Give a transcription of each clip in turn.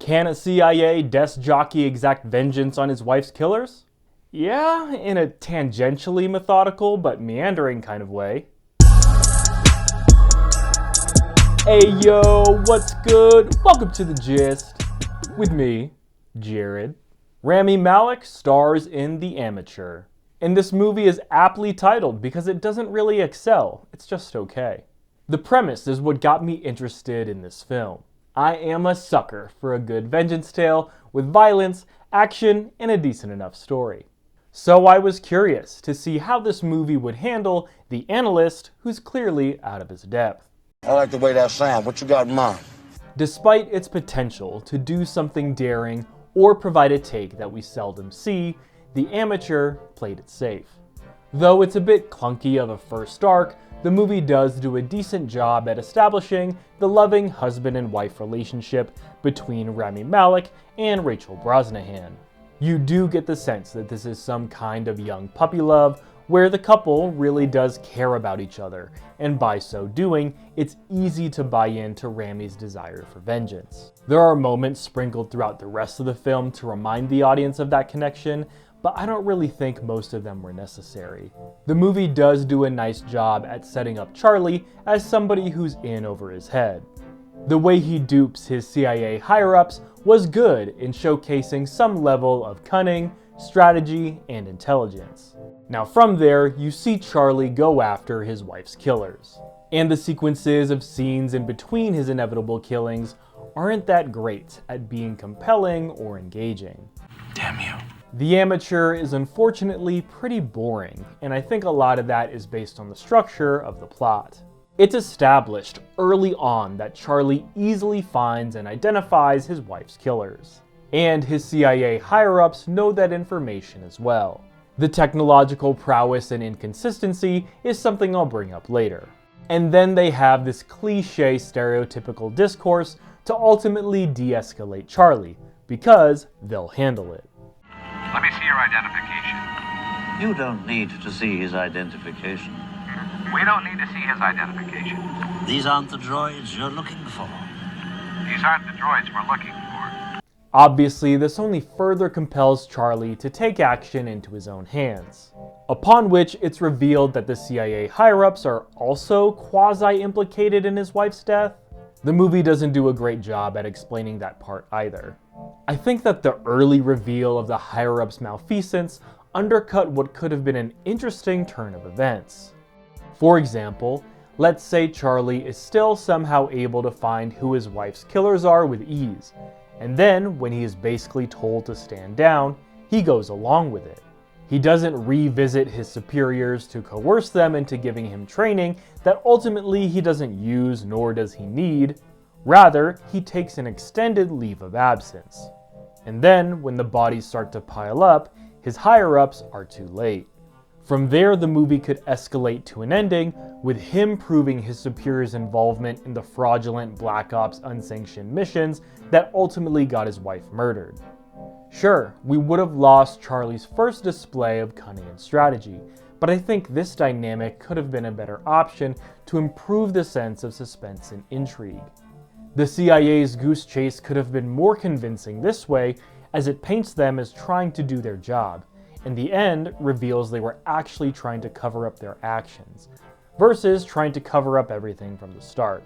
Can a CIA desk jockey exact vengeance on his wife's killers? Yeah, in a tangentially methodical but meandering kind of way. Hey yo, what's good? Welcome to The Gist, with me, Jared. Rami Malek stars in The Amateur, and this movie is aptly titled because it doesn't really excel, it's just okay. The premise is what got me interested in this film. I am a sucker for a good vengeance tale with violence, action, and a decent enough story. So I was curious to see how this movie would handle the analyst who's clearly out of his depth. I like the way that sounds. What you got in mind? Despite its potential to do something daring or provide a take that we seldom see, The Amateur played it safe. Though it's a bit clunky of a first arc, the movie does do a decent job at establishing the loving husband and wife relationship between Rami Malek and Rachel Brosnahan. You do get the sense that this is some kind of young puppy love where the couple really does care about each other, and by so doing, it's easy to buy into Rami's desire for vengeance. There are moments sprinkled throughout the rest of the film to remind the audience of that connection, but I don't really think most of them were necessary. The movie does do a nice job at setting up Charlie as somebody who's in over his head. The way he dupes his CIA higher-ups was good in showcasing some level of cunning, strategy, and intelligence. Now from there, you see Charlie go after his wife's killers. And the sequences of scenes in between his inevitable killings aren't that great at being compelling or engaging. Damn you. The Amateur is unfortunately pretty boring, and I think a lot of that is based on the structure of the plot. It's established early on that Charlie easily finds and identifies his wife's killers, and his CIA higher-ups know that information as well. The technological prowess and inconsistency is something I'll bring up later. And then they have this cliché stereotypical discourse to ultimately de-escalate Charlie, because they'll handle it. Let me see your identification. You don't need to see his identification. We don't need to see his identification. These aren't the droids you're looking for. These aren't the droids we're looking for. Obviously, this only further compels Charlie to take action into his own hands. Upon which it's revealed that the CIA higher-ups are also quasi-implicated in his wife's death. The movie doesn't do a great job at explaining that part either. I think that the early reveal of the higher-ups' malfeasance undercut what could have been an interesting turn of events. For example, let's say Charlie is still somehow able to find who his wife's killers are with ease, and then when he is basically told to stand down, he goes along with it. He doesn't revisit his superiors to coerce them into giving him training that ultimately he doesn't use nor does he need. Rather, he takes an extended leave of absence. And then, when the bodies start to pile up, his higher-ups are too late. From there, the movie could escalate to an ending, with him proving his superior's involvement in the fraudulent Black Ops unsanctioned missions that ultimately got his wife murdered. Sure, we would have lost Charlie's first display of cunning and strategy, but I think this dynamic could have been a better option to improve the sense of suspense and intrigue. The CIA's goose chase could have been more convincing this way, as it paints them as trying to do their job, and the end reveals they were actually trying to cover up their actions, versus trying to cover up everything from the start.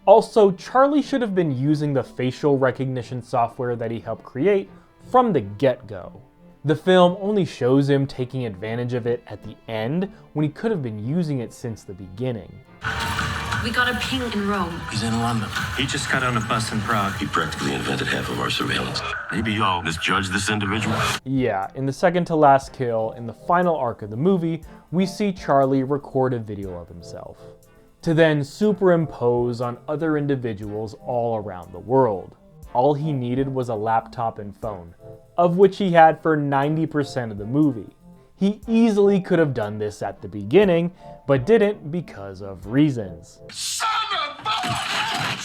Also, Charlie should have been using the facial recognition software that he helped create from the get-go. The film only shows him taking advantage of it at the end, when he could have been using it since the beginning. We got a ping in Rome. He's in London. He just got on a bus in Prague. He practically invented half of our surveillance. Maybe y'all misjudged this individual? Yeah, in the second to last kill, in the final arc of the movie, we see Charlie record a video of himself, to then superimpose on other individuals all around the world. All he needed was a laptop and phone, of which he had for 90% of the movie. He easily could have done this at the beginning, but didn't because of reasons. Son of a...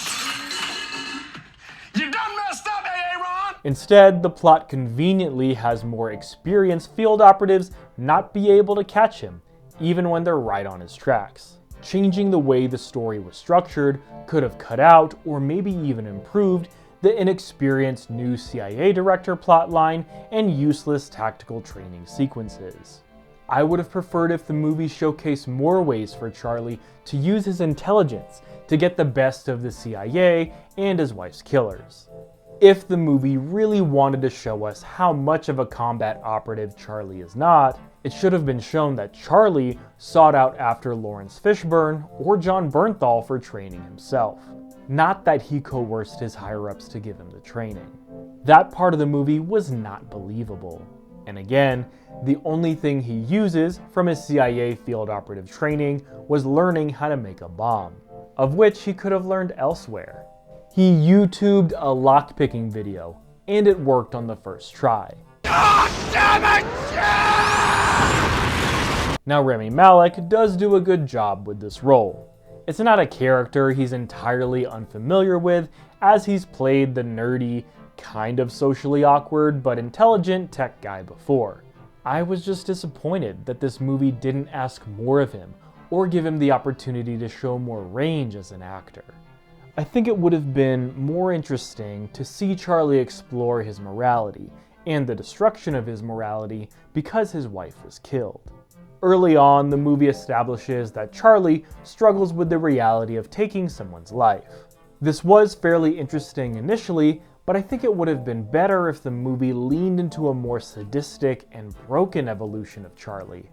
You done messed up, Aaron! Instead, the plot conveniently has more experienced field operatives not be able to catch him, even when they're right on his tracks. Changing the way the story was structured could have cut out or maybe even improved the inexperienced new CIA director plotline, and useless tactical training sequences. I would have preferred if the movie showcased more ways for Charlie to use his intelligence to get the best of the CIA and his wife's killers. If the movie really wanted to show us how much of a combat operative Charlie is not, it should have been shown that Charlie sought out after Lawrence Fishburne or John Bernthal for training himself. Not that he coerced his higher-ups to give him the training. That part of the movie was not believable. And again, the only thing he uses from his CIA field operative training was learning how to make a bomb, of which he could have learned elsewhere. He YouTubed a lockpicking video, and it worked on the first try. Now Rami Malek does do a good job with this role. It's not a character he's entirely unfamiliar with, as he's played the nerdy, kind of socially awkward but intelligent tech guy before. I was just disappointed that this movie didn't ask more of him or give him the opportunity to show more range as an actor. I think it would have been more interesting to see Charlie explore his morality and the destruction of his morality because his wife was killed. Early on, the movie establishes that Charlie struggles with the reality of taking someone's life. This was fairly interesting initially, but I think it would have been better if the movie leaned into a more sadistic and broken evolution of Charlie.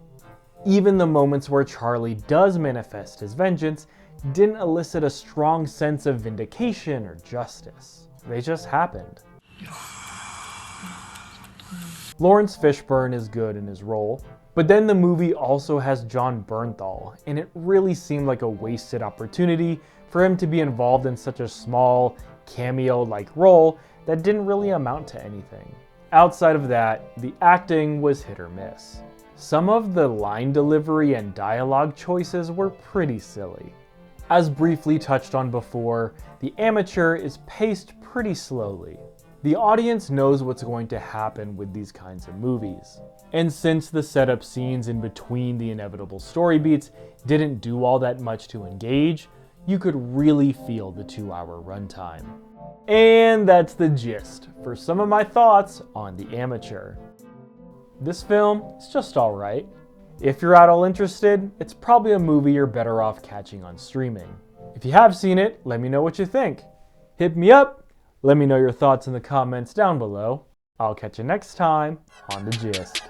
Even the moments where Charlie does manifest his vengeance didn't elicit a strong sense of vindication or justice. They just happened. Lawrence Fishburne is good in his role, but then the movie also has John Bernthal, and it really seemed like a wasted opportunity for him to be involved in such a small, cameo-like role that didn't really amount to anything. Outside of that, the acting was hit or miss. Some of the line delivery and dialogue choices were pretty silly. As briefly touched on before, The Amateur is paced pretty slowly. The audience knows what's going to happen with these kinds of movies. And since the setup scenes in between the inevitable story beats didn't do all that much to engage, you could really feel the 2-hour runtime. And that's the gist for some of my thoughts on The Amateur. This film is just alright. If you're at all interested, it's probably a movie you're better off catching on streaming. If you have seen it, let me know what you think. Hit me up, let me know your thoughts in the comments down below. I'll catch you next time on The Gist.